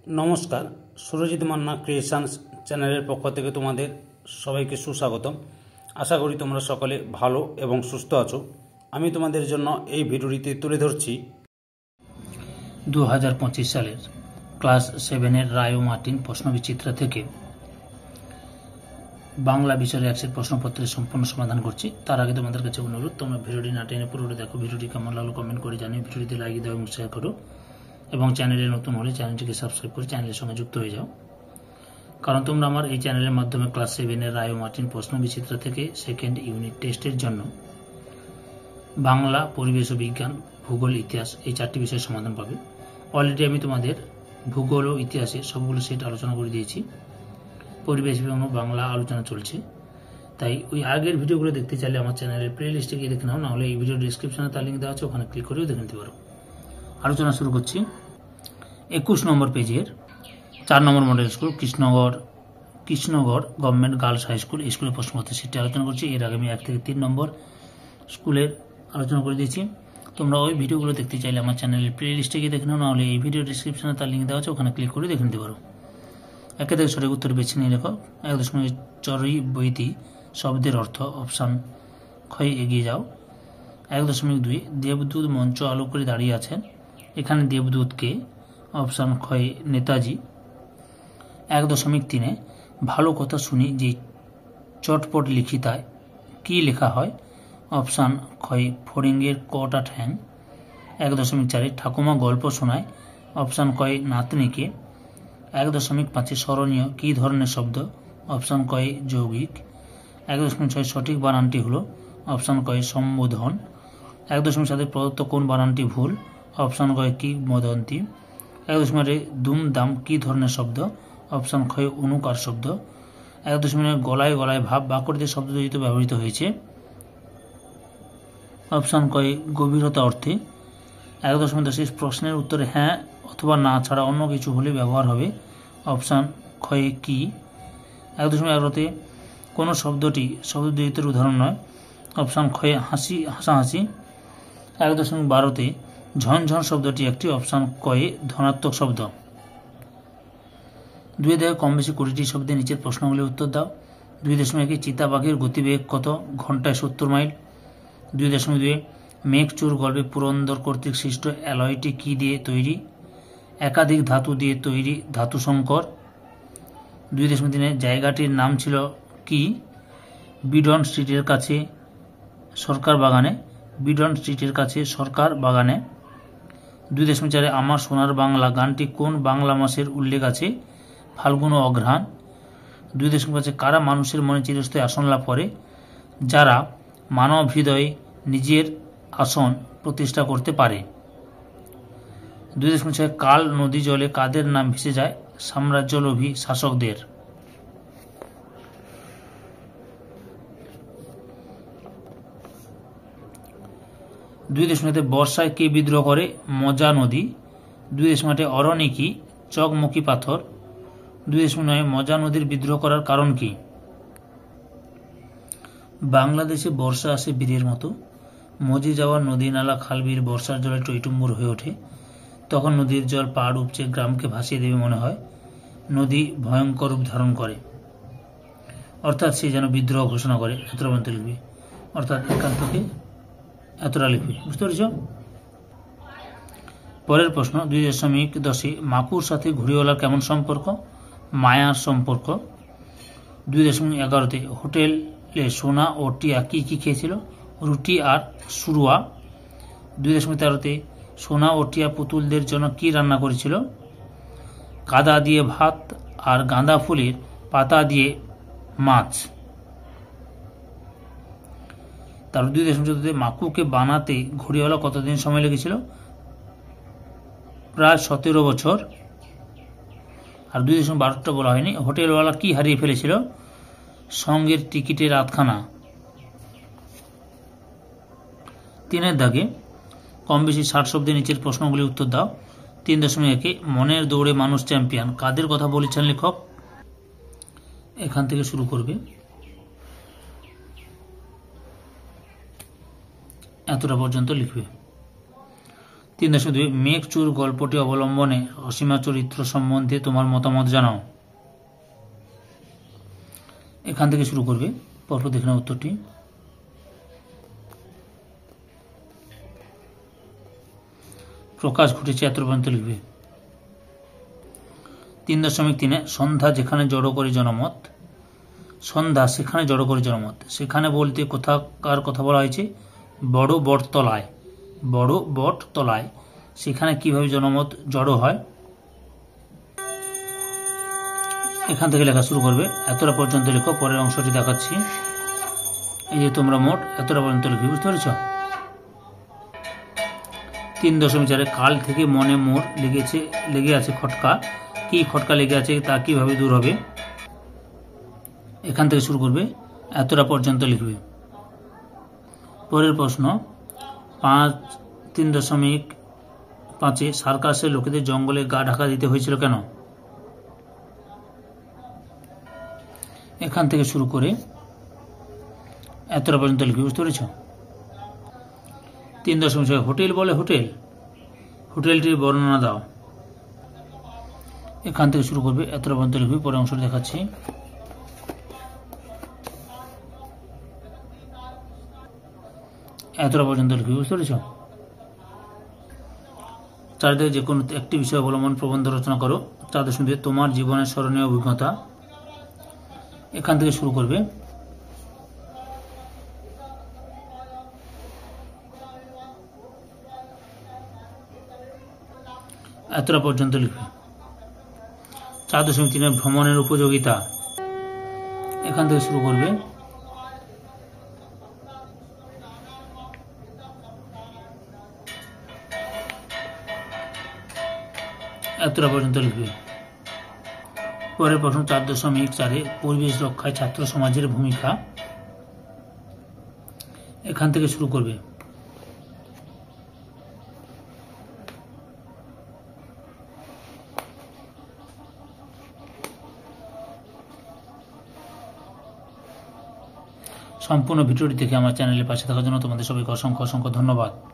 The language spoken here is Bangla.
নমস্কার, সুরজিৎ মান্না ক্রিয়েশনস চ্যানেলের পক্ষ থেকে তোমাদের সবাইকে সুস্বাগতম। আশা করি তোমরা সকলে ভালো এবং সুস্থ আছো। আমি তোমাদের জন্য এই ভিডিওটিতে তুলে ধরছি 2025 সালের ক্লাস 7-এর রায় ও মার্টিন প্রশ্নবিচিত্রা থেকে বাংলা বিষয়ের একসেট প্রশ্নপত্রের সম্পূর্ণ সমাধান করছি। তার আগে তোমাদের কাছে অনুরোধ, তোমরা ভিডিওটি না টেনে পুরোটা দেখো। ভিডিওটি কেমন লাগলো কমেন্ট করে জানিয়ে ভিডিওতে লাইক দাও এবং শেয়ার করো, এবং চ্যানেলে নতুন হলে চ্যানেলটিকে সাবস্ক্রাইব করে চ্যানেলের সঙ্গে যুক্ত হয়ে যাও, কারণ তোমরা আমার এই চ্যানেলের মাধ্যমে ক্লাস 7-এর রায় ও মার্টিন প্রশ্নবিচিত্রা থেকে সেকেন্ড ইউনিট টেস্টের জন্য বাংলা, পরিবেশ ও বিজ্ঞান, ভূগোল, ইতিহাস এই 4টি বিষয়ের সমাধান পাবে। অলরেডি আমি তোমাদের ভূগোল ও ইতিহাসে সবগুলো সেট আলোচনা করে দিয়েছি। পরিবেশ এবং বাংলা আলোচনা চলছে, তাই ওই আগের ভিডিওগুলো দেখতে চাইলে আমার চ্যানেলের প্লে লিস্টে গিয়ে দেখে নাও, নাহলে এই ভিডিও ডিসক্রিপশনে তার লিঙ্ক দেওয়া আছে, ওখানে ক্লিক করেও দেখে নিতে পারো। আলোচনা শুরু করছি 21 নম্বর পেজের 4 নম্বর model school Krishnagarh government girls high school স্কুলের প্রশ্নপত্র সেটি আলোচনা করছি। এর আগে আমি 1 থেকে 3 নম্বর স্কুলের আলোচনা করে দিয়েছি। তোমরা ওই ভিডিওগুলো দেখতে চাইলে আমার চ্যানেলের প্লে লিস্টে গিয়ে দেখে নাও, নাহলে এই ভিডিও ডিসক্রিপশনে তার লিঙ্ক দেওয়া আছে, ওখানে ক্লিক করে দেখে নিতে পারো। 1 থেকে সঠিক উত্তর বেছে নিয়ে লেখো। 1.4 বইটি শব্দের অর্থ অপশান ক্ষয় এগিয়ে যাও। 1.2 দেবদূত মঞ্চ আলো করে দাঁড়িয়ে আছেন, এখানে দেবদূতকে অপশান ক্ষয় নেতাজি। 1.3 ভালো কথা শুনি যে চটপট লিখিতায় কি লেখা হয়, অপশান ক্ষয় ফড়িংয়ের কটা ঠ্যাং। 1.4 ঠাকুমা গল্প শোনায়, অপশান কয় নাতনিকে। 1.5 স্মরণীয় কী ধরনের শব্দ, অপশান কয় যৌগিক। 1.6 সঠিক বানানটি হলো, অপশান কয় সম্বোধন। 1.7 প্রদত্ত কোন বানানটি ভুল, অপশান কয় কিংবদন্তি। 1.8 দুমদাম কী ধরনের শব্দ, অপশান ক্ষয় অনুকার শব্দ। 1.9 গলায় গলায় ভাব বাক্যটিতে শব্দ জড়িত ব্যবহৃত হয়েছে, অপশান কয় গভীরতা অর্থে। 1.10 প্রশ্নের উত্তরে হ্যাঁ অথবা না ছাড়া অন্য কিছু হলে ব্যবহার হবে, অপশান ক্ষয় কি। 1.11 কোনো শব্দটি শব্দদ্বৈতের উদাহরণ নয়, অপশান ক্ষয় হাসি হাসাহাসি। 1.12 ঝনঝন শব্দটি একটি, অপশান কয়ে ধনাত্মক শব্দ। 2 থেকে কম বেশি 20টি শব্দে নিচের প্রশ্নগুলির উত্তর দাও। 2.1 চিতাবাঘের গতিবেগ কত, ঘন্টায় 70 মাইল। 2.2 মেঘচোর গল্পে পুরন্দর কর্তৃক সৃষ্ট অ্যালয়টি কি দিয়ে তৈরি, একাধিক ধাতু দিয়ে তৈরি ধাতু সংকর। 2.3 জায়গাটির নাম ছিল কি, বিডন স্ট্রিটের কাছে সরকার বাগানে, বিডন স্ট্রিটের কাছে সরকার বাগানে। 2.4 আমার সোনার বাংলা গানটি কোন বাংলা মাসের উল্লেখ আছে, ফাল্গুন ও অঘ্রাণ। 2.5 কারা মানুষের মনে চিরস্থায়ী আসন লাভ করে, যারা মানব হৃদয়ে নিজের আসন প্রতিষ্ঠা করতে পারে। 2.6 কাল নদী জলে কাদের নাম ভেসে যায়, সাম্রাজ্যলোভী শাসকদের। 2.8 বর্ষায় কে বিদ্রোহ করে, মজা নদী। 2.8 অরণ্যে কি, চকমকি পাথর। 2.9 মজা নদীর বিদ্রোহ করার কারণ কি। বাংলাদেশে বর্ষা আসে বীরের মতো, মজে যাওয়া নদী নালা খাল বিল বর্ষার জলে টইটুম্বুর হয়ে ওঠে, তখন নদীর জল পাহাড় উপচে গ্রামকে ভাসিয়ে দেবে মনে হয়, নদী ভয়ঙ্কর রূপ ধারণ করে, অর্থাৎ সে যেন বিদ্রোহ ঘোষণা করে, এতটা পর্যন্ত লিখবে। অর্থাৎ এখান থেকে এতটা লিখবে, বুঝতে পেরেছ। পরের প্রশ্ন 2.10 মাকুর সাথে ঘুড়িওয়ালার কেমন সম্পর্ক, মায়ার সম্পর্ক। 2.11 হোটেলে সোনা ও টিয়া কি কি খেয়েছিল, রুটি আর সুরুয়া। 2.13 সোনা ও টিয়া পুতুলদের জন্য কি রান্না করেছিল, কাদা দিয়ে ভাত আর গাঁদা ফুলের পাতা দিয়ে মাছ। তার 2.14 মাকুকে বানাতে ঘুড়িওয়ালা কতদিন সময় লেগেছিল, প্রায় 17 বছর। আর 2.12টা বলা হয়নি, হোটেলওয়ালা কি হারিয়ে ফেলেছিল, সঙ্গের টিকিটের আধখানা। 3 দাগে কম বেশি 60 শব্দে নিচের প্রশ্নগুলির উত্তর দাও। 3.1 মনের দৌড়ে মানুষ চ্যাম্পিয়ন কাদের কথা বলেছেন লেখক, এখান থেকে শুরু করবে, এতটা পর্যন্ত লিখবে। 3.2 মেঘচুর গল্পটি অবলম্বনে অসীমা চরিত্র সম্বন্ধে তোমার মতামত জানাও। এখান থেকে শুরু করবে, পরপর দেখে নাও উত্তরটি। প্রকাশ ঘটেছে এত পর্যন্ত লিখবে। 3.3 সন্ধ্যা যেখানে জড়ো করে জনমত, সন্ধ্যা সেখানে জড়ো করে জনমত, সেখানে বলতে কোথাকার কথা বলা হয়েছে? বড় বটতলায়, বড় বটতলায়। সেখানে কিভাবে জনমত জড়ো হয়? এখান থেকে লেখা শুরু করবে, এতটা পর্যন্ত লেখো, পরের অংশটি দেখাচ্ছি। এই যে তোমরা মোট এতটা পর্যন্ত লিখবে, বুঝতে পেরেছ? 3.4 কাল থেকে মনে মোর লেগে আছে খটকা, কি খটকা লেগে আছে তা কিভাবে দূর হবে? এখান থেকে শুরু করবে, এতটা পর্যন্ত লিখবে। পরের প্রশ্ন 3.5 সার্কাসের লোকেদের জঙ্গলে গা ঢাকা দিতে হয়েছিল কেন? এখান থেকে শুরু করে এতটা পর্যন্ত লিখবে, বুঝতে পেরেছ? 3.6 হোটেল বলে হোটেল, হোটেলটির বর্ণনা দাও। এখান থেকে শুরু করবে, এতটা পর্যন্ত লিখবে, পরের অংশটি দেখাচ্ছি। এতটা পর্যন্ত লিখবে, বুঝতে পেরেছ? চারিদিকে যে কোনো একটি বিষয় অবলম্বন প্রবন্ধ রচনা করো। 4.2 তোমার জীবনের স্মরণীয় অভিজ্ঞতা। এখান থেকে শুরু করবে, এতটা পর্যন্ত লিখবে। 4.3 ভ্রমণের উপযোগিতা। এখান থেকে শুরু করবে, এতটা পর্যন্ত লিখবে। পরের প্রশ্ন 4.4 পরিবেশ রক্ষায় ছাত্র সমাজের ভূমিকা। এখান থেকে শুরু করবে। সম্পূর্ণ ভিডিওটি দেখে আমার চ্যানেলের পাশে থাকার জন্য তোমাদের সবাইকে অসংখ্য অসংখ্য ধন্যবাদ।